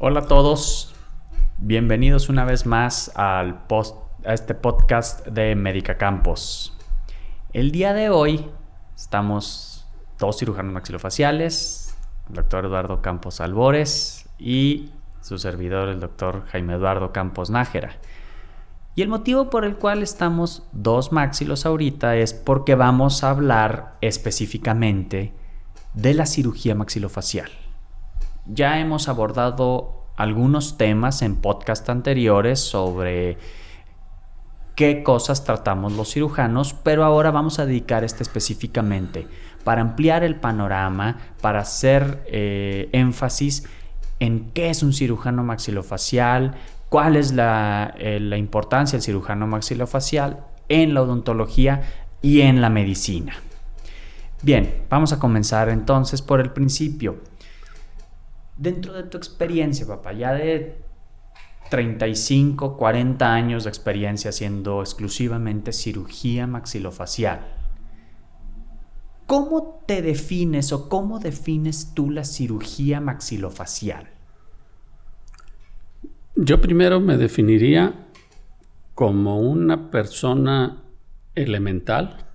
Hola a todos, bienvenidos una vez más a este podcast de Médica Campos. El día de hoy estamos dos cirujanos maxilofaciales, el doctor Eduardo Campos Albores y su servidor, el doctor Jaime Eduardo Campos Nájera. Y el motivo por el cual estamos dos maxilos ahorita es porque vamos a hablar específicamente de la cirugía maxilofacial. Ya hemos abordado algunos temas en podcast anteriores sobre qué cosas tratamos los cirujanos, pero ahora vamos a dedicar específicamente para ampliar el panorama, para hacer énfasis en qué es un cirujano maxilofacial, cuál es la importancia del cirujano maxilofacial en la odontología y en la medicina. Bien, vamos a comenzar entonces por el principio. Dentro de tu experiencia, papá, ya de 35, 40 años de experiencia haciendo exclusivamente cirugía maxilofacial, ¿cómo te defines o cómo defines tú la cirugía maxilofacial? Yo primero me definiría como una persona elemental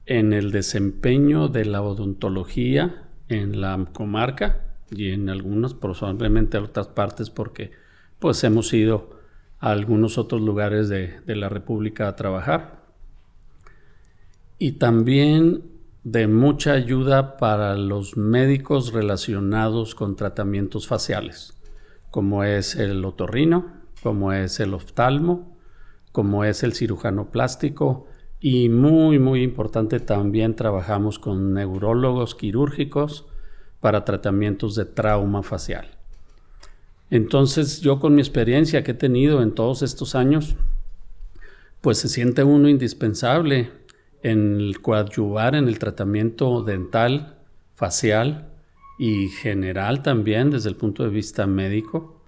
en el desempeño de la odontología en la comarca y en algunas, probablemente en otras partes, porque pues hemos ido a algunos otros lugares de la República a trabajar. Y también de mucha ayuda para los médicos relacionados con tratamientos faciales, como es el otorrino, como es el oftalmo, como es el cirujano plástico, y muy importante, también trabajamos con neurólogos quirúrgicos para tratamientos de trauma facial. Entonces, yo con mi experiencia que he tenido en todos estos años, pues se siente uno indispensable en el coadyuvar en el tratamiento dental, facial y general también desde el punto de vista médico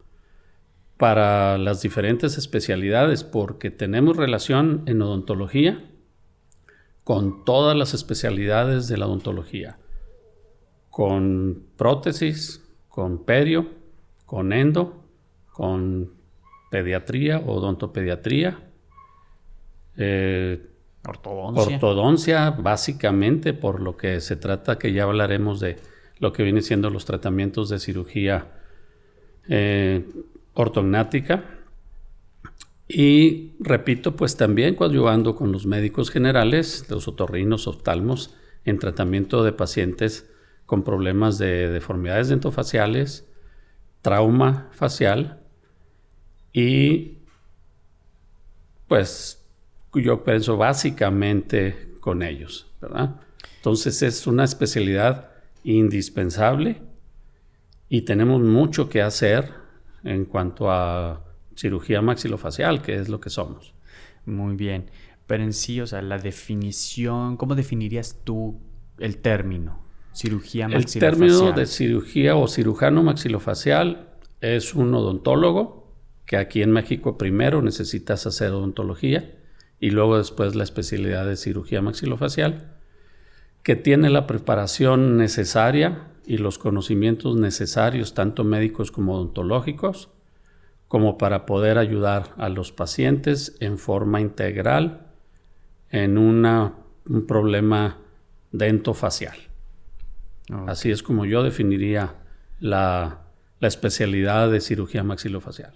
para las diferentes especialidades, porque tenemos relación en odontología con todas las especialidades de la odontología, con prótesis, con perio, con endo, con pediatría, odontopediatría, ortodoncia, básicamente, por lo que se trata, que ya hablaremos de lo que viene siendo los tratamientos de cirugía ortognática. Y repito, pues también coadyuvando con los médicos generales, los otorrinos, oftalmos, en tratamiento de pacientes con problemas de deformidades dentofaciales, trauma facial y pues yo pienso básicamente con ellos, ¿verdad? Entonces es una especialidad indispensable y tenemos mucho que hacer en cuanto a cirugía maxilofacial, que es lo que somos. Muy bien, pero en sí, o sea, la definición, ¿cómo definirías tú el término? Cirugía maxilofacial. El término de cirugía o cirujano maxilofacial es un odontólogo que aquí en México primero necesitas hacer odontología y luego después la especialidad de cirugía maxilofacial, que tiene la preparación necesaria y los conocimientos necesarios, tanto médicos como odontológicos, como para poder ayudar a los pacientes en forma integral en un problema dentofacial. Okay. Así es como yo definiría la especialidad de cirugía maxilofacial.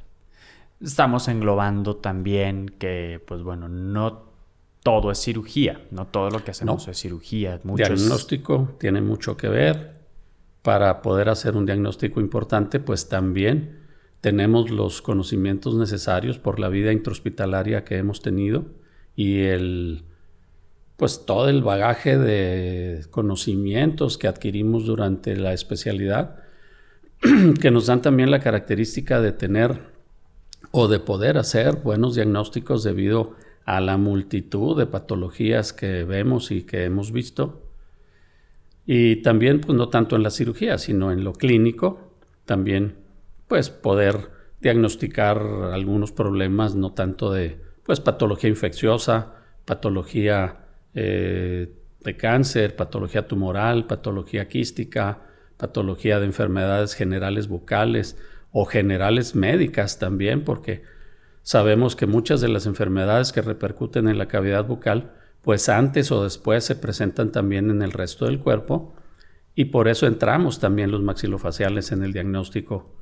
Estamos englobando también que, pues bueno, no todo es cirugía, no todo lo que hacemos es cirugía. Diagnóstico tiene mucho que ver. Para poder hacer un diagnóstico importante, pues también tenemos los conocimientos necesarios por la vida intrahospitalaria que hemos tenido y pues todo el bagaje de conocimientos que adquirimos durante la especialidad que nos dan también la característica de tener o de poder hacer buenos diagnósticos debido a la multitud de patologías que vemos y que hemos visto. Y también, pues no tanto en la cirugía, sino en lo clínico, también pues poder diagnosticar algunos problemas, no tanto de pues patología infecciosa, patología de cáncer, patología tumoral, patología quística, patología de enfermedades generales bucales o generales médicas también, porque sabemos que muchas de las enfermedades que repercuten en la cavidad bucal, pues antes o después se presentan también en el resto del cuerpo, y por eso entramos también los maxilofaciales en el diagnóstico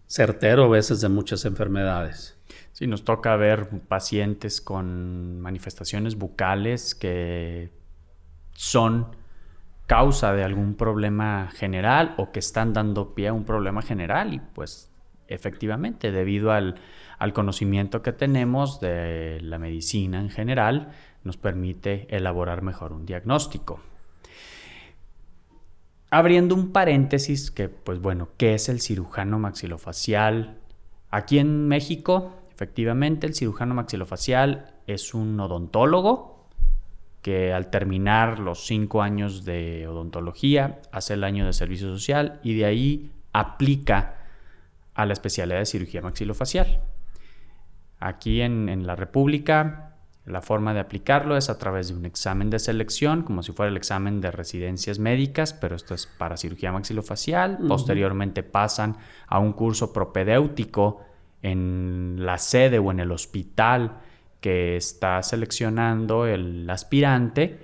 certero a veces de muchas enfermedades. Sí, nos toca ver pacientes con manifestaciones bucales que son causa de algún problema general o que están dando pie a un problema general, y pues efectivamente, debido al conocimiento que tenemos de la medicina en general, nos permite elaborar mejor un diagnóstico. Abriendo un paréntesis, que pues bueno, ¿qué es el cirujano maxilofacial? Aquí en México, efectivamente, el cirujano maxilofacial es un odontólogo que al terminar los 5 años de odontología hace el año de servicio social y de ahí aplica a la especialidad de cirugía maxilofacial. Aquí en la República, la forma de aplicarlo es a través de un examen de selección, como si fuera el examen de residencias médicas, pero esto es para cirugía maxilofacial. Posteriormente pasan a un curso propedéutico en la sede o en el hospital que está seleccionando el aspirante,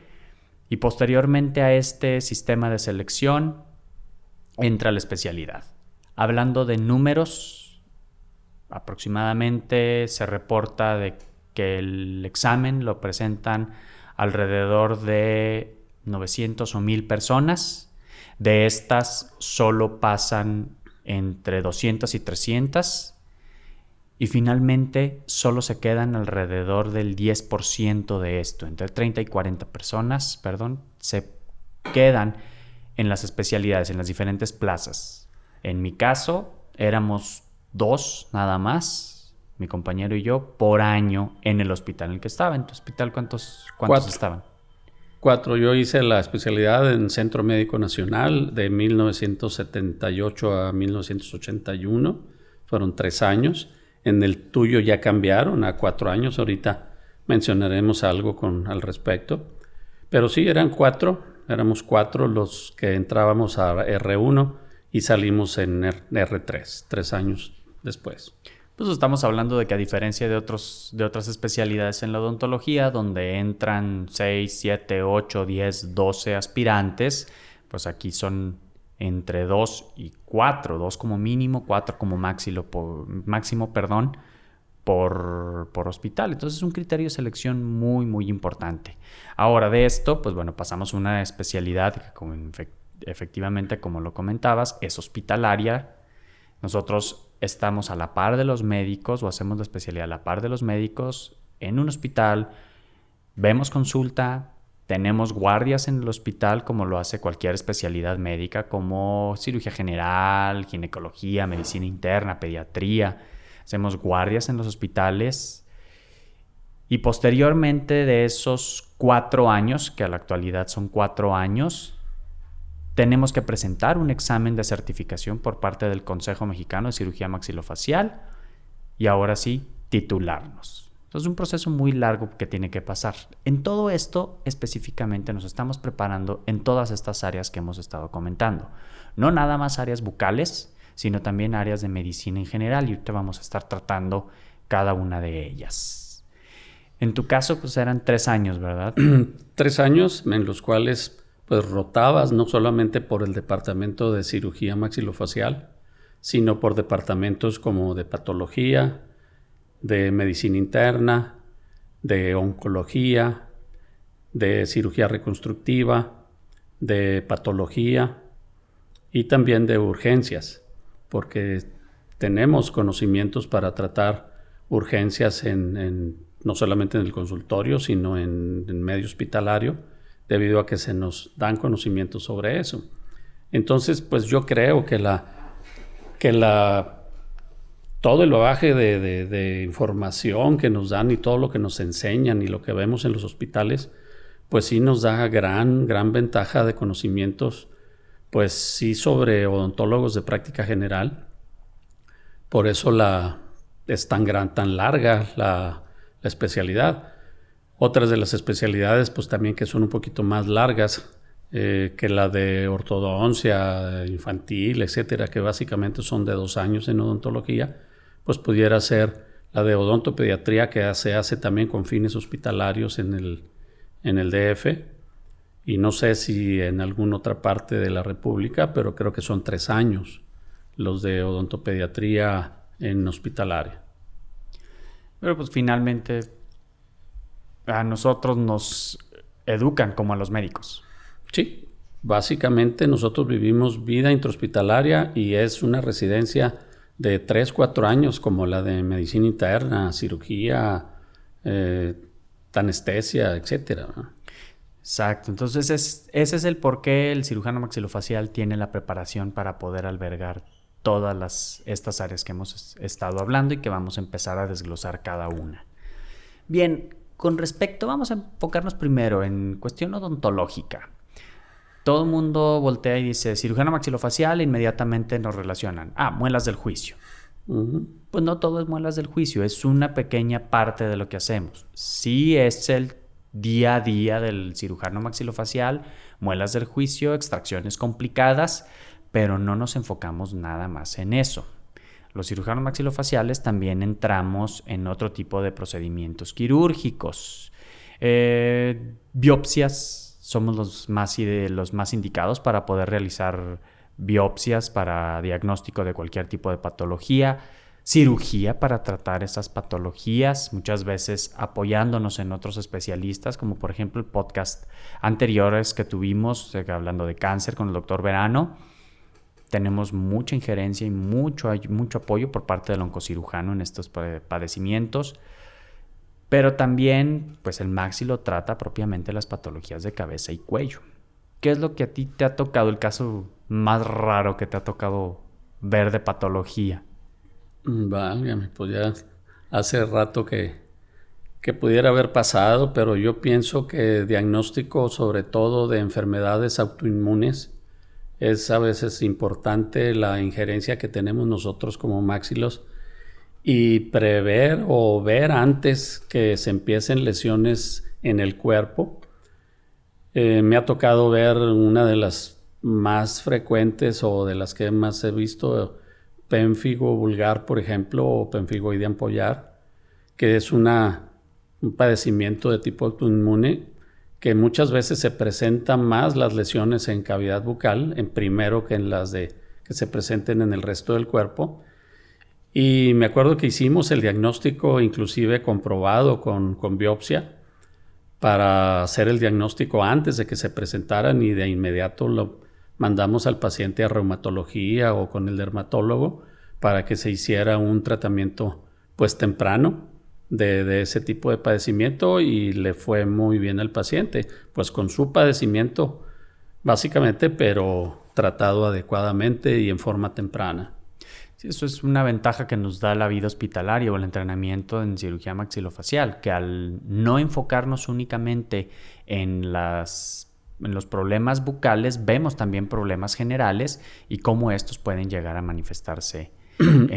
y posteriormente a este sistema de selección entra la especialidad. Hablando de números, aproximadamente se reporta de que el examen lo presentan alrededor de 900 o 1000 personas. De estas solo pasan entre 200 y 300. Y finalmente solo se quedan alrededor del 10% de esto, entre 30 y 40 personas, se quedan en las especialidades, en las diferentes plazas. En mi caso, éramos 2 nada más, mi compañero y yo, por año en el hospital en el que estaba. ¿En tu hospital cuántos 4 estaban? 4. Yo hice la especialidad en Centro Médico Nacional de 1978 a 1981. Fueron 3 años. En el tuyo ya cambiaron a 4 años. Ahorita mencionaremos algo al respecto. Pero sí, éramos 4 los que entrábamos a R1 y salimos en R3, 3 años después. Pues estamos hablando de que, a diferencia de otras especialidades en la odontología, donde entran 6, 7, 8, 10, 12 aspirantes, pues aquí son entre 2 y 4, 2 como mínimo, 4 como máximo, por hospital. Entonces es un criterio de selección muy, muy importante. Ahora de esto, pues bueno, pasamos a una especialidad que efectivamente, como lo comentabas, es hospitalaria. Nosotros estamos a la par de los médicos, o hacemos la especialidad a la par de los médicos en un hospital. Vemos consulta, tenemos guardias en el hospital como lo hace cualquier especialidad médica, como cirugía general, ginecología, medicina interna, pediatría. Hacemos guardias en los hospitales, y posteriormente de esos 4 años, que a la actualidad son 4 años, tenemos que presentar un examen de certificación por parte del Consejo Mexicano de Cirugía Maxilofacial y ahora sí, titularnos. Entonces es un proceso muy largo que tiene que pasar. En todo esto específicamente nos estamos preparando en todas estas áreas que hemos estado comentando. No nada más áreas bucales, sino también áreas de medicina en general, y ahorita vamos a estar tratando cada una de ellas. En tu caso, pues eran 3 años, ¿verdad? 3 años en los cuales pues rotabas no solamente por el departamento de cirugía maxilofacial, sino por departamentos como de patología, de medicina interna, de oncología, de cirugía reconstructiva, de patología y también de urgencias, porque tenemos conocimientos para tratar urgencias no solamente en el consultorio, sino en medio hospitalario, debido a que se nos dan conocimientos sobre eso. Entonces, pues yo creo que todo el bagaje de información que nos dan y todo lo que nos enseñan y lo que vemos en los hospitales, pues sí nos da gran ventaja de conocimientos, pues sí, sobre odontólogos de práctica general. Por eso es tan larga la especialidad. Otras de las especialidades, pues también que son un poquito más largas que la de ortodoncia infantil, etcétera, que básicamente son de 2 años en odontología, pues pudiera ser la de odontopediatría, que se hace también con fines hospitalarios en el DF, y no sé si en alguna otra parte de la República, pero creo que son 3 años los de odontopediatría en hospitalaria. Pero pues finalmente a nosotros nos educan como a los médicos. Sí, básicamente nosotros vivimos vida intrahospitalaria y es una residencia de 3-4 años como la de medicina interna, cirugía, anestesia, etcétera, ¿no? Exacto, entonces ese es el por qué el cirujano maxilofacial tiene la preparación para poder albergar todas estas áreas que hemos estado hablando y que vamos a empezar a desglosar cada una. Bien, con respecto, vamos a enfocarnos primero en cuestión odontológica. Todo el mundo voltea y dice cirujano maxilofacial e inmediatamente nos relacionan. Muelas del juicio. Uh-huh. Pues no todo es muelas del juicio, es una pequeña parte de lo que hacemos. Sí es el día a día del cirujano maxilofacial, muelas del juicio, extracciones complicadas, pero no nos enfocamos nada más en eso. Los cirujanos maxilofaciales también entramos en otro tipo de procedimientos quirúrgicos. Biopsias. Somos los más indicados para poder realizar biopsias para diagnóstico de cualquier tipo de patología, cirugía para tratar esas patologías, muchas veces apoyándonos en otros especialistas, como por ejemplo el podcast anteriores que tuvimos hablando de cáncer con el doctor Verano. Tenemos mucha injerencia y mucho apoyo por parte del oncocirujano en estos padecimientos. Pero también, pues el maxilo trata propiamente las patologías de cabeza y cuello. ¿Qué es lo que a ti te ha tocado, el caso más raro que te ha tocado ver de patología? Válgame, pues ya hace rato que pudiera haber pasado, pero yo pienso que diagnóstico sobre todo de enfermedades autoinmunes es a veces importante la injerencia que tenemos nosotros como maxilos y prever o ver antes que se empiecen lesiones en el cuerpo. Me ha tocado ver una de las más frecuentes o de las que más he visto, pénfigo vulgar, por ejemplo, o pemfigoidea ampollar, que es un padecimiento de tipo autoinmune que muchas veces se presentan más las lesiones en cavidad bucal, en primero que en las que se presenten en el resto del cuerpo. Y me acuerdo que hicimos el diagnóstico inclusive comprobado con biopsia para hacer el diagnóstico antes de que se presentaran y de inmediato lo mandamos al paciente a reumatología o con el dermatólogo para que se hiciera un tratamiento pues temprano de ese tipo de padecimiento y le fue muy bien al paciente, pues con su padecimiento básicamente, pero tratado adecuadamente y en forma temprana. Sí, eso es una ventaja que nos da la vida hospitalaria o el entrenamiento en cirugía maxilofacial, que al no enfocarnos únicamente en los problemas bucales, vemos también problemas generales y cómo estos pueden llegar a manifestarse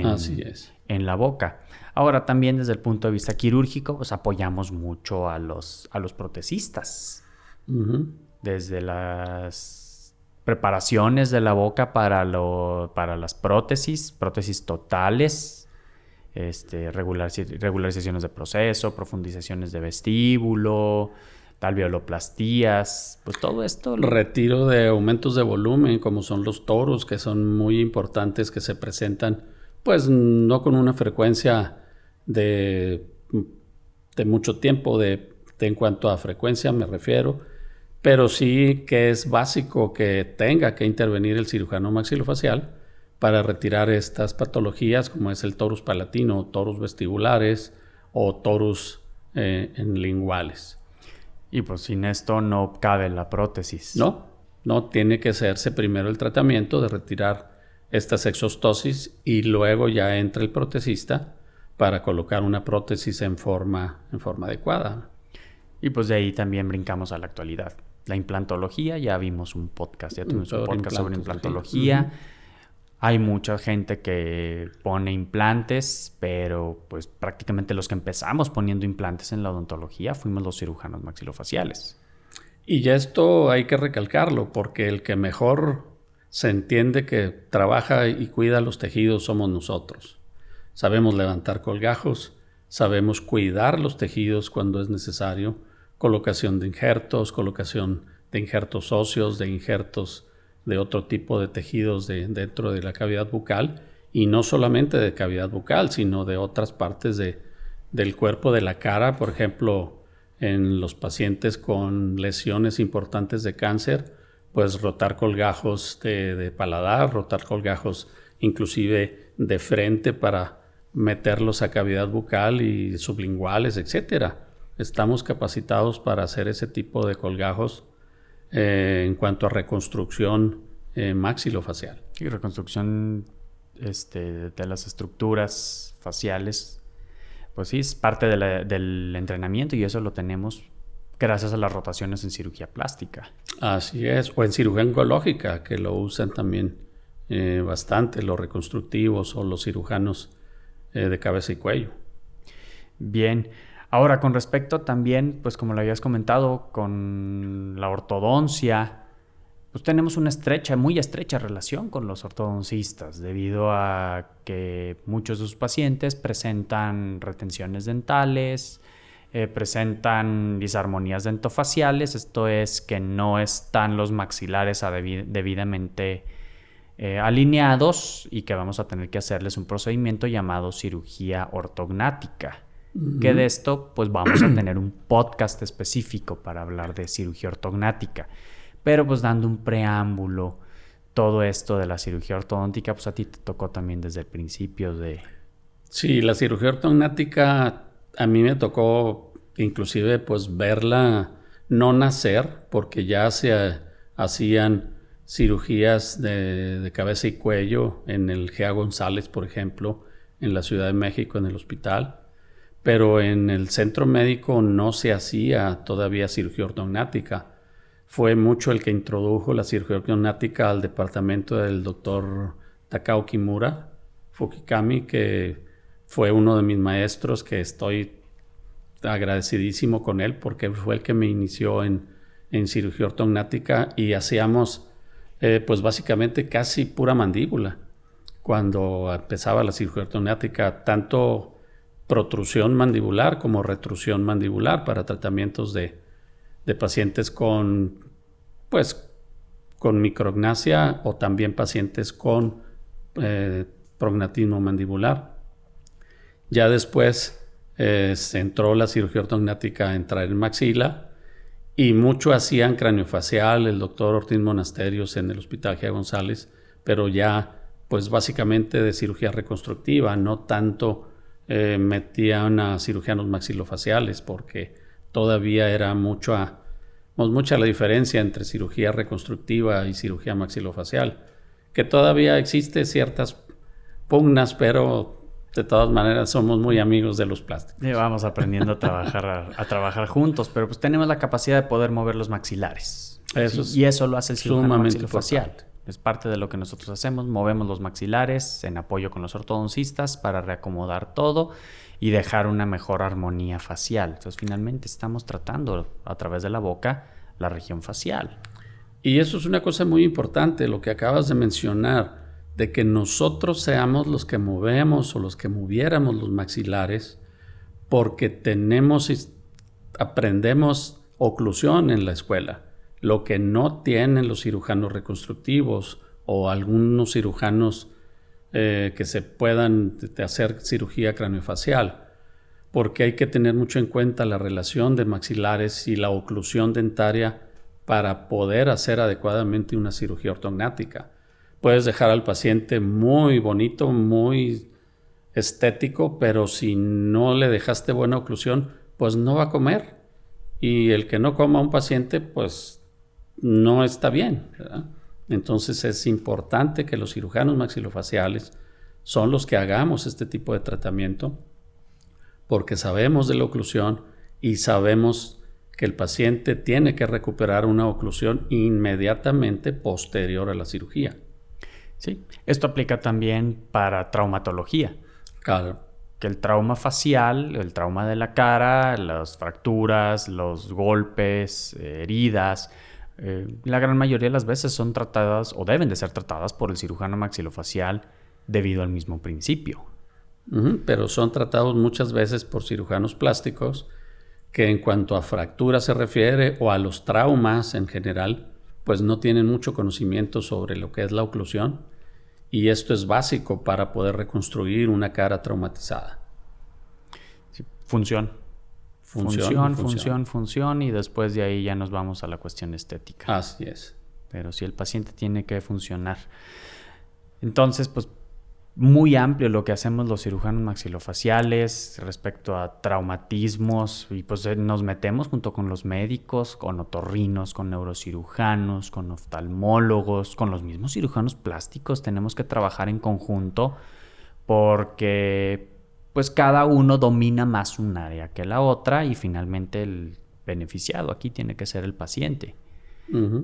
Así es. En la boca. Ahora también desde el punto de vista quirúrgico, pues apoyamos mucho a los protecistas. Uh-huh. Desde las preparaciones de la boca para las prótesis totales, regularizaciones de proceso, profundizaciones de vestíbulo, alveoloplastías, pues todo esto. Retiro de aumentos de volumen, como son los toros, que son muy importantes, que se presentan, pues no con una frecuencia de mucho tiempo, en cuanto a frecuencia me refiero, pero sí que es básico que tenga que intervenir el cirujano maxilofacial para retirar estas patologías, como es el torus palatino, torus vestibulares o torus linguales. Y pues sin esto no cabe la prótesis. No, tiene que hacerse primero el tratamiento de retirar estas exostosis y luego ya entra el protesista para colocar una prótesis en forma adecuada. Y pues de ahí también brincamos a la actualidad. La implantología, ya vimos un podcast, ya tuvimos un podcast sobre implantología. Uh-huh. Hay mucha gente que pone implantes, pero pues prácticamente los que empezamos poniendo implantes en la odontología fuimos los cirujanos maxilofaciales. Y ya esto hay que recalcarlo, porque el que mejor se entiende que trabaja y cuida los tejidos somos nosotros. Sabemos levantar colgajos, sabemos cuidar los tejidos cuando es necesario, colocación de injertos óseos, de injertos de otro tipo de tejidos dentro de la cavidad bucal, y no solamente de cavidad bucal, sino de otras partes del cuerpo de la cara. Por ejemplo, en los pacientes con lesiones importantes de cáncer, pues rotar colgajos de paladar, rotar colgajos inclusive de frente para meterlos a cavidad bucal y sublinguales, etcétera. Estamos capacitados para hacer ese tipo de colgajos en cuanto a reconstrucción maxilofacial. Y reconstrucción de las estructuras faciales, pues sí, es parte del entrenamiento, y eso lo tenemos gracias a las rotaciones en cirugía plástica. Así es, o en cirugía oncológica, que lo usan también bastante los reconstructivos o los cirujanos de cabeza y cuello. Bien, ahora con respecto también, pues como lo habías comentado, con la ortodoncia, pues tenemos una muy estrecha relación con los ortodoncistas, debido a que muchos de sus pacientes presentan retenciones dentales, presentan disarmonías dentofaciales, esto es que no están los maxilares debidamente alineados, y que vamos a tener que hacerles un procedimiento llamado cirugía ortognática. Que de esto pues vamos a tener un podcast específico para hablar de cirugía ortognática, pero pues dando un preámbulo, todo esto de la cirugía ortodóntica, pues a ti te tocó también desde el principio de... Sí, la cirugía ortognática a mí me tocó inclusive pues verla no nacer, porque ya se hacían cirugías de cabeza y cuello en el G.A. González, por ejemplo, en la Ciudad de México, en el hospital. Pero en el centro médico no se hacía todavía cirugía ortognática. Fue mucho el que introdujo la cirugía ortognática al departamento del doctor Takao Kimura Fukikami, que fue uno de mis maestros, que estoy agradecidísimo con él, porque fue el que me inició en cirugía ortognática, y hacíamos pues básicamente casi pura mandíbula cuando empezaba la cirugía ortognática, tanto protrusión mandibular como retrusión mandibular, para tratamientos de pacientes con micrognasia, o también pacientes con prognatismo mandibular. Ya después se entró la cirugía ortognática a entrar en maxila, y mucho hacían craniofacial el doctor Ortiz Monasterios en el Hospital G.A. González, pero ya pues básicamente de cirugía reconstructiva, no tanto metían a cirujanos maxilofaciales, porque todavía era mucha la diferencia entre cirugía reconstructiva y cirugía maxilofacial, que todavía existe ciertas pugnas, pero de todas maneras somos muy amigos de los plásticos. Vamos aprendiendo a trabajar juntos, pero pues tenemos la capacidad de poder mover los maxilares. Y eso lo hace el cirujano maxilofacial. Importante. Es parte de lo que nosotros hacemos, movemos los maxilares en apoyo con los ortodoncistas para reacomodar todo y dejar una mejor armonía facial. Entonces finalmente estamos tratando a través de la boca la región facial. Y eso es una cosa muy importante, lo que acabas de mencionar, de que nosotros seamos los que movemos o los que moviéramos los maxilares, porque aprendemos oclusión en la escuela, lo que no tienen los cirujanos reconstructivos o algunos cirujanos que se puedan hacer cirugía craniofacial, porque hay que tener mucho en cuenta la relación de maxilares y la oclusión dentaria para poder hacer adecuadamente una cirugía ortognática. Puedes dejar al paciente muy bonito, muy estético, pero si no le dejaste buena oclusión, pues no va a comer. Y el que no coma a un paciente, pues no está bien, ¿verdad? Entonces es importante que los cirujanos maxilofaciales son los que hagamos este tipo de tratamiento, porque sabemos de la oclusión y sabemos que el paciente tiene que recuperar una oclusión inmediatamente posterior a la cirugía. Sí, esto aplica también para traumatología. Claro. Que el trauma facial, el trauma de la cara, las fracturas, los golpes, heridas, la gran mayoría de las veces son tratadas o deben de ser tratadas por el cirujano maxilofacial debido al mismo principio. Pero son tratados muchas veces por cirujanos plásticos que en cuanto a fracturas se refiere o a los traumas en general, pues no tienen mucho conocimiento sobre lo que es la oclusión, y esto es básico para poder reconstruir una cara traumatizada. Sí, función, y después de ahí ya nos vamos a la cuestión estética. Así es. Pero sí, el paciente tiene que funcionar. Entonces, pues muy amplio lo que hacemos los cirujanos maxilofaciales respecto a traumatismos, y pues nos metemos junto con los médicos, con otorrinos, con neurocirujanos, con oftalmólogos, con los mismos cirujanos plásticos. Tenemos que trabajar en conjunto porque pues cada uno domina más un área que la otra y finalmente el beneficiado aquí tiene que ser el paciente.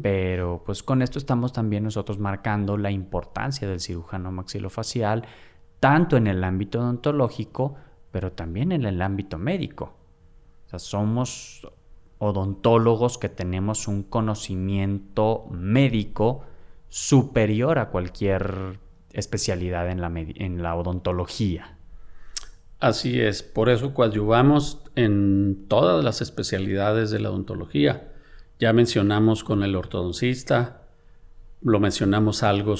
Pero pues con esto estamos también nosotros marcando la importancia del cirujano maxilofacial tanto en el ámbito odontológico, pero también en el ámbito médico. O sea, somos odontólogos que tenemos un conocimiento médico superior a cualquier especialidad en la odontología. Así es, por eso coadyuvamos en todas las especialidades de la odontología. Ya mencionamos con el ortodoncista, lo mencionamos algo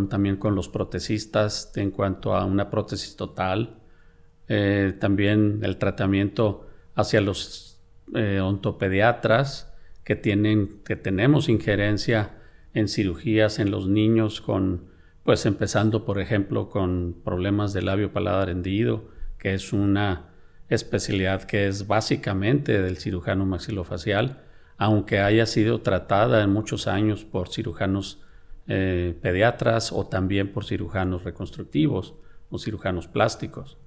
también con los protecistas en cuanto a una prótesis total, también el tratamiento hacia los odontopediatras que tenemos injerencia en cirugías en los niños pues empezando por ejemplo con problemas de labio paladar hendido, que es una especialidad que es básicamente del cirujano maxilofacial, aunque haya sido tratada en muchos años por cirujanos pediatras o también por cirujanos reconstructivos o cirujanos plásticos.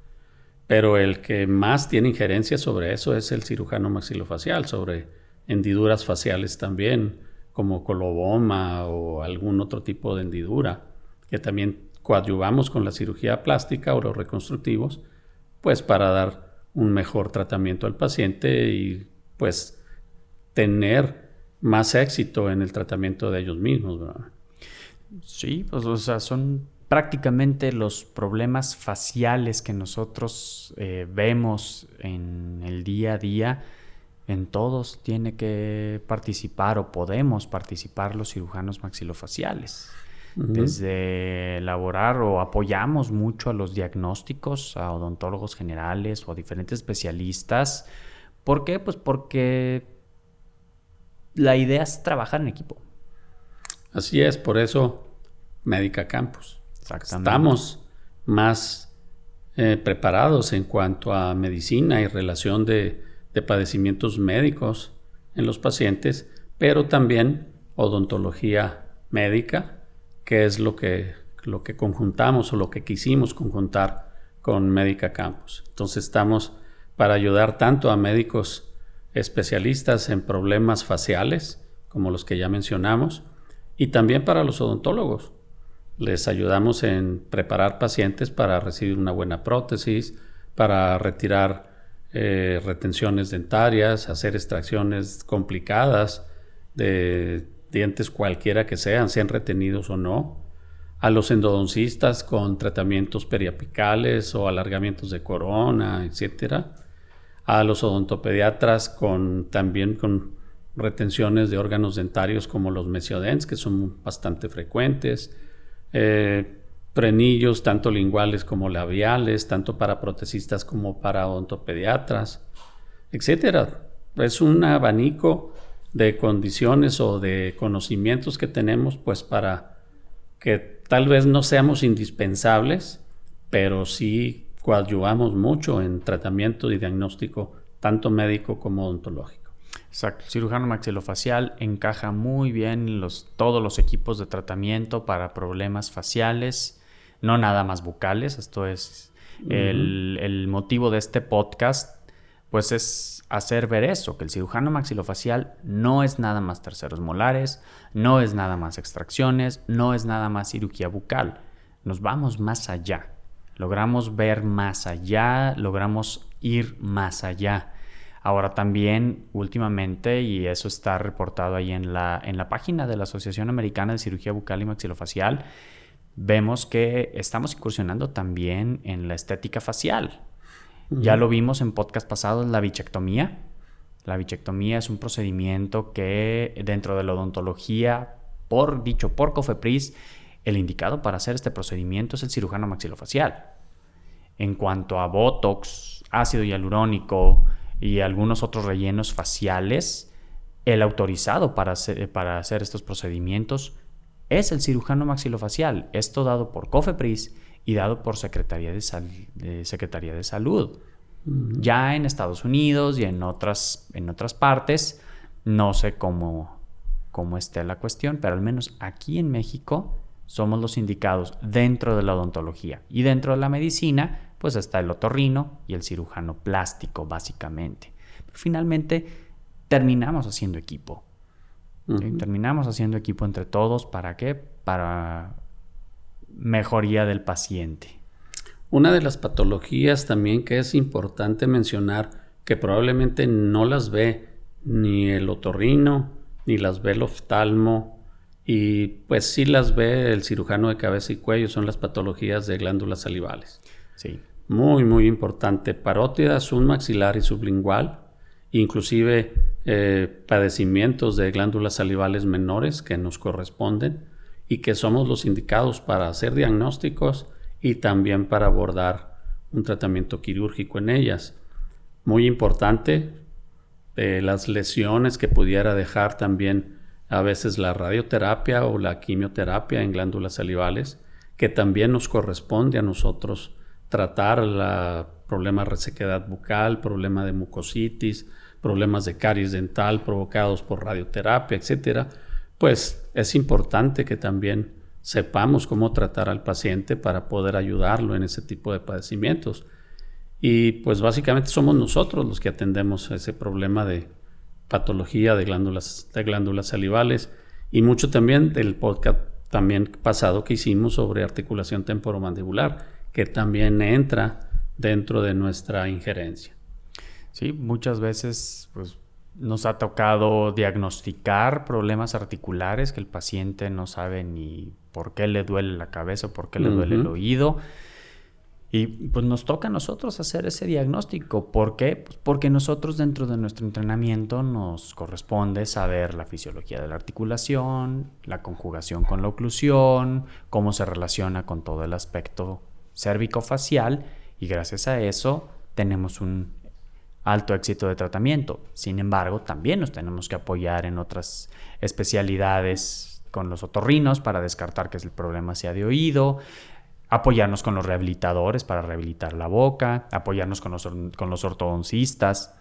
Pero el que más tiene injerencia sobre eso es el cirujano maxilofacial, sobre hendiduras faciales también, como coloboma o algún otro tipo de hendidura, que también coadyuvamos con la cirugía plástica o los reconstructivos, pues para dar un mejor tratamiento al paciente y pues tener más éxito en el tratamiento de ellos mismos, ¿verdad? Sí, pues o sea, son prácticamente los problemas faciales que nosotros vemos en el día a día. En todos tiene que participar o podemos participar los cirujanos maxilofaciales. Desde elaborar o apoyamos mucho a los diagnósticos, a odontólogos generales o a diferentes especialistas. ¿Por qué? Pues porque la idea es trabajar en equipo. Así es, por eso Médica Campus. Exactamente. Estamos más preparados en cuanto a medicina y relación de padecimientos médicos en los pacientes, pero también odontología médica, que es lo que conjuntamos o lo que quisimos conjuntar con Médica Campus. Entonces estamos para ayudar tanto a médicos especialistas en problemas faciales, como los que ya mencionamos, y también para los odontólogos. Les ayudamos en preparar pacientes para recibir una buena prótesis, para retirar retenciones dentarias, hacer extracciones complicadas de dientes cualquiera que sean retenidos o no. A los endodoncistas con tratamientos periapicales o alargamientos de corona, etcétera. A los odontopediatras también con retenciones de órganos dentarios como los mesiodents, que son bastante frecuentes, frenillos tanto linguales como labiales, tanto para protecistas como para odontopediatras, etcétera. Es un abanico de condiciones o de conocimientos que tenemos pues para que tal vez no seamos indispensables, pero sí coadyuvamos mucho en tratamiento y diagnóstico, tanto médico como odontológico. Exacto. El cirujano maxilofacial encaja muy bien en todos los equipos de tratamiento para problemas faciales, no nada más bucales. Esto es el motivo de este podcast, pues es hacer ver eso, que el cirujano maxilofacial no es nada más terceros molares, no es nada más extracciones, no es nada más cirugía bucal. Nos vamos más allá, logramos ver más allá, logramos ir más allá. Ahora también últimamente, y eso está reportado ahí en la página de la Asociación Americana de Cirugía Bucal y Maxilofacial, vemos que estamos incursionando también en la estética facial. Ya lo vimos en podcast pasados, la bichectomía. La bichectomía es un procedimiento que dentro de la odontología, por COFEPRIS, el indicado para hacer este procedimiento es el cirujano maxilofacial. En cuanto a Botox, ácido hialurónico y algunos otros rellenos faciales, el autorizado para hacer estos procedimientos es el cirujano maxilofacial. Esto dado por COFEPRIS y dado por Secretaría de Salud. Ya en Estados Unidos y en otras partes, no sé cómo esté la cuestión, pero al menos aquí en México somos los indicados dentro de la odontología. Y dentro de la medicina, pues está el otorrino y el cirujano plástico, básicamente. Pero finalmente, terminamos haciendo equipo. ¿Sí? Terminamos haciendo equipo entre todos. ¿Para qué? Para mejoría del paciente. Una de las patologías también que es importante mencionar, que probablemente no las ve ni el otorrino, ni las ve el oftalmo, y pues sí las ve el cirujano de cabeza y cuello, son las patologías de glándulas salivales. Sí. Muy, muy importante. Parótida submaxilar y sublingual, inclusive padecimientos de glándulas salivales menores que nos corresponden y que somos los indicados para hacer diagnósticos y también para abordar un tratamiento quirúrgico en ellas. Muy importante, las lesiones que pudiera dejar también a veces la radioterapia o la quimioterapia en glándulas salivales, que también nos corresponde a nosotros tratar problemas de resequedad bucal, problema de mucositis, problemas de caries dental provocados por radioterapia, etcétera. Pues es importante que también sepamos cómo tratar al paciente para poder ayudarlo en ese tipo de padecimientos. Y pues básicamente somos nosotros los que atendemos ese problema de patología de glándulas salivales, y mucho también del podcast también pasado que hicimos sobre articulación temporomandibular, que también entra dentro de nuestra injerencia. Sí, muchas veces pues nos ha tocado diagnosticar problemas articulares que el paciente no sabe ni por qué le duele la cabeza o por qué le duele el oído. Y pues nos toca a nosotros hacer ese diagnóstico. ¿Por qué? Pues porque nosotros dentro de nuestro entrenamiento nos corresponde saber la fisiología de la articulación, la conjugación con la oclusión, cómo se relaciona con todo el aspecto cérvico-facial, y gracias a eso tenemos un alto éxito de tratamiento. Sin embargo, también nos tenemos que apoyar en otras especialidades con los otorrinos para descartar que el problema sea de oído, apoyarnos con los rehabilitadores para rehabilitar la boca, apoyarnos con los ortodoncistas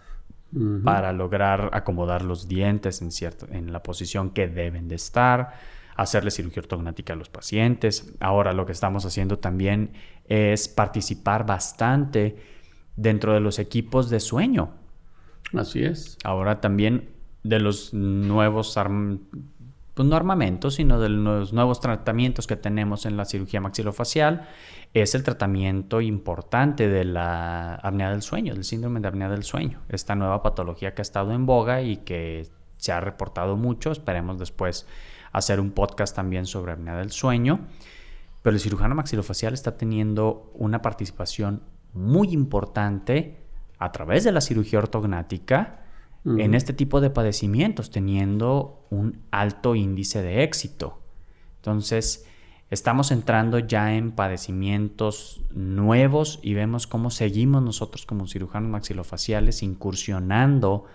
para lograr acomodar los dientes en la posición que deben de estar, hacerle cirugía ortognática a los pacientes. Ahora lo que estamos haciendo también es participar bastante dentro de los equipos de sueño. Así es. Ahora también de los nuevos pues no armamentos, sino de los nuevos tratamientos que tenemos en la cirugía maxilofacial, es el tratamiento importante de la apnea del sueño, del síndrome de apnea del sueño. Esta nueva patología que ha estado en boga y que se ha reportado mucho. Esperemos después hacer un podcast también sobre apnea del sueño. Pero el cirujano maxilofacial está teniendo una participación muy importante a través de la cirugía ortognática en este tipo de padecimientos, teniendo un alto índice de éxito. Entonces, estamos entrando ya en padecimientos nuevos y vemos cómo seguimos nosotros como cirujanos maxilofaciales incursionando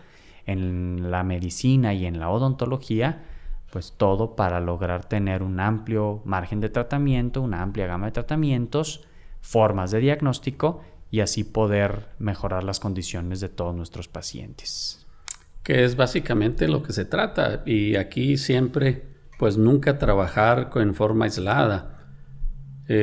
en la medicina y en la odontología, pues todo para lograr tener un amplio margen de tratamiento, una amplia gama de tratamientos, formas de diagnóstico, y así poder mejorar las condiciones de todos nuestros pacientes. Que es básicamente lo que se trata. Y aquí siempre, pues nunca trabajar en forma aislada.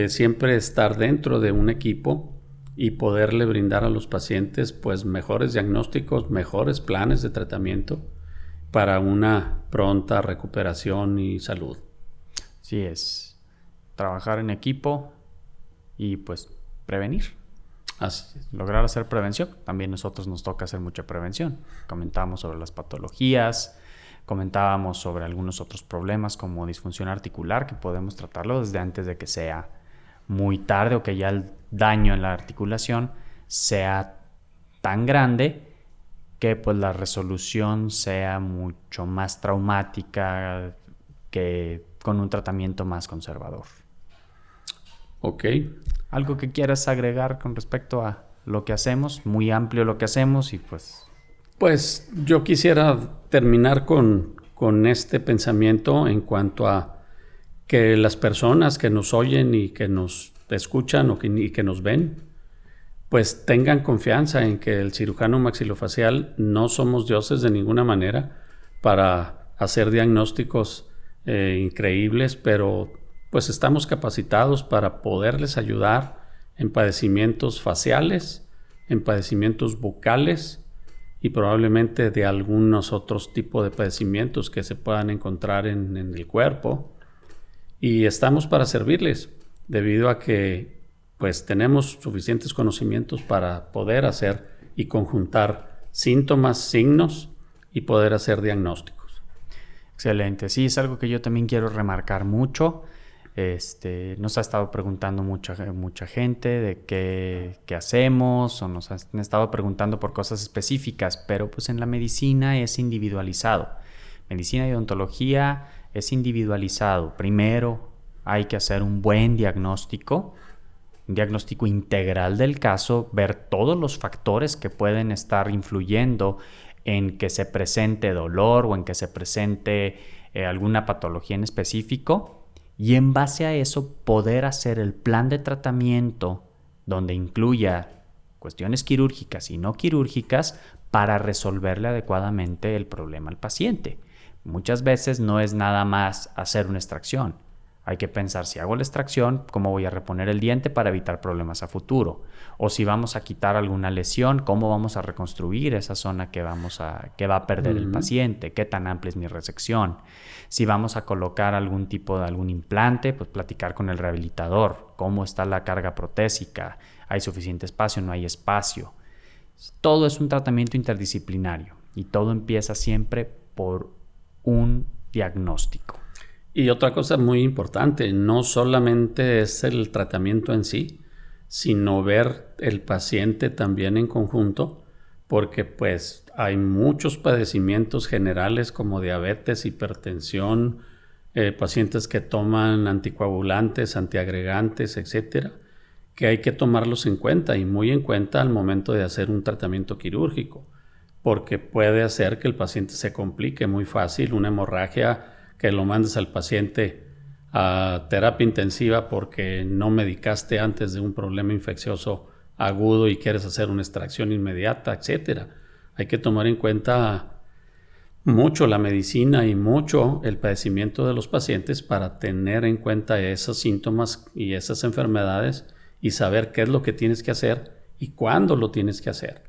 Siempre estar dentro de un equipo y poderle brindar a los pacientes pues mejores diagnósticos, mejores planes de tratamiento para una pronta recuperación y salud. Sí, es trabajar en equipo y pues prevenir. Así es. Lograr hacer prevención. También nosotros nos toca hacer mucha prevención. Comentábamos sobre las patologías, comentábamos sobre algunos otros problemas como disfunción articular, que podemos tratarlo desde antes de que sea muy tarde o que ya el daño en la articulación sea tan grande que pues la resolución sea mucho más traumática que con un tratamiento más conservador. Ok. ¿Algo que quieras agregar con respecto a lo que hacemos? Muy amplio lo que hacemos y pues... Pues yo quisiera terminar con este pensamiento en cuanto a que las personas que nos oyen y que nos escuchan y que nos ven, pues tengan confianza en que el cirujano maxilofacial no somos dioses de ninguna manera para hacer diagnósticos increíbles, pero pues estamos capacitados para poderles ayudar en padecimientos faciales, en padecimientos bucales y probablemente de algunos otros tipos de padecimientos que se puedan encontrar en el cuerpo. Y estamos para servirles, debido a que pues tenemos suficientes conocimientos para poder hacer y conjuntar síntomas, signos y poder hacer diagnósticos. Excelente. Sí, es algo que yo también quiero remarcar mucho. Nos ha estado preguntando mucha gente de qué hacemos, o nos han estado preguntando por cosas específicas, pero pues en la medicina es individualizado. Medicina y odontología es individualizado. Primero hay que hacer un buen diagnóstico, un diagnóstico integral del caso, ver todos los factores que pueden estar influyendo en que se presente dolor o en que se presente alguna patología en específico. Y en base a eso poder hacer el plan de tratamiento donde incluya cuestiones quirúrgicas y no quirúrgicas para resolverle adecuadamente el problema al paciente. Muchas veces no es nada más hacer una extracción. Hay que pensar, si hago la extracción, ¿cómo voy a reponer el diente para evitar problemas a futuro? O si vamos a quitar alguna lesión, ¿cómo vamos a reconstruir esa zona que va a perder el paciente? ¿Qué tan amplia es mi resección? Si vamos a colocar algún implante, pues platicar con el rehabilitador. ¿Cómo está la carga protésica? ¿Hay suficiente espacio? ¿No hay espacio? Todo es un tratamiento interdisciplinario y todo empieza siempre por un diagnóstico. Y otra cosa muy importante, no solamente es el tratamiento en sí, sino ver el paciente también en conjunto, porque pues hay muchos padecimientos generales como diabetes, hipertensión, pacientes que toman anticoagulantes, antiagregantes, etcétera, que hay que tomarlos en cuenta y muy en cuenta al momento de hacer un tratamiento quirúrgico, porque puede hacer que el paciente se complique muy fácil, una hemorragia, que lo mandes al paciente a terapia intensiva porque no medicaste antes de un problema infeccioso agudo y quieres hacer una extracción inmediata, etcétera. Hay que tomar en cuenta mucho la medicina y mucho el padecimiento de los pacientes para tener en cuenta esos síntomas y esas enfermedades y saber qué es lo que tienes que hacer y cuándo lo tienes que hacer.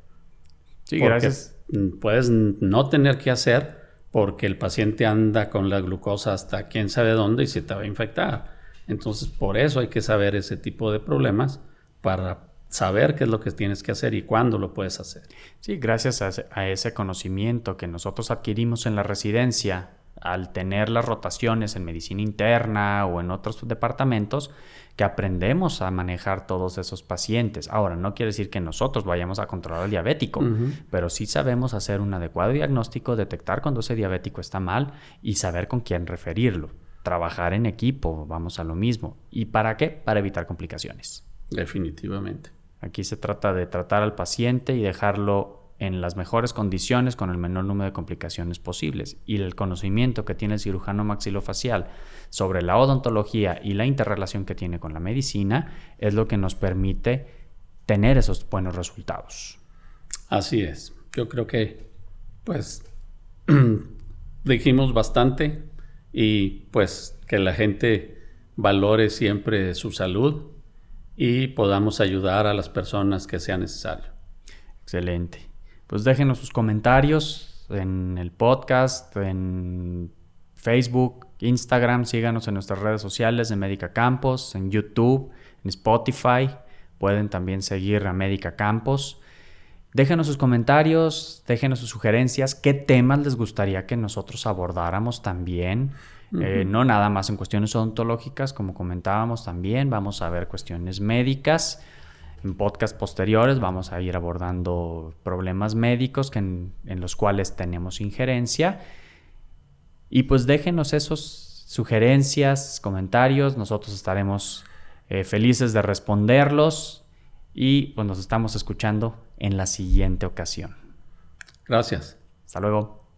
Sí, porque gracias. puedes no tener que hacer porque el paciente anda con la glucosa hasta quién sabe dónde y se te va a infectar. Entonces, por eso hay que saber ese tipo de problemas para saber qué es lo que tienes que hacer y cuándo lo puedes hacer. Sí, gracias a ese conocimiento que nosotros adquirimos en la residencia, al tener las rotaciones en medicina interna o en otros departamentos, que aprendemos a manejar todos esos pacientes. Ahora, no quiere decir que nosotros vayamos a controlar al diabético, pero sí sabemos hacer un adecuado diagnóstico, detectar cuando ese diabético está mal y saber con quién referirlo. Trabajar en equipo, vamos a lo mismo. ¿Y para qué? Para evitar complicaciones. Definitivamente. Aquí se trata de tratar al paciente y dejarlo en las mejores condiciones con el menor número de complicaciones posibles. Y el conocimiento que tiene el cirujano maxilofacial sobre la odontología y la interrelación que tiene con la medicina es lo que nos permite tener esos buenos resultados. Así es. Yo creo que pues dijimos bastante y pues que la gente valore siempre su salud y podamos ayudar a las personas que sea necesario. Excelente. Pues déjenos sus comentarios en el podcast, en Facebook, Instagram, síganos en nuestras redes sociales de Médica Campos, en YouTube, en Spotify. Pueden también seguir a Médica Campos. Déjenos sus comentarios, déjenos sus sugerencias, qué temas les gustaría que nosotros abordáramos también. No nada más en cuestiones odontológicas, como comentábamos también, vamos a ver cuestiones médicas. En podcasts posteriores vamos a ir abordando problemas médicos en los cuales tenemos injerencia. Y pues déjenos esos sugerencias, comentarios, nosotros estaremos felices de responderlos y pues nos estamos escuchando en la siguiente ocasión. Gracias. Hasta luego.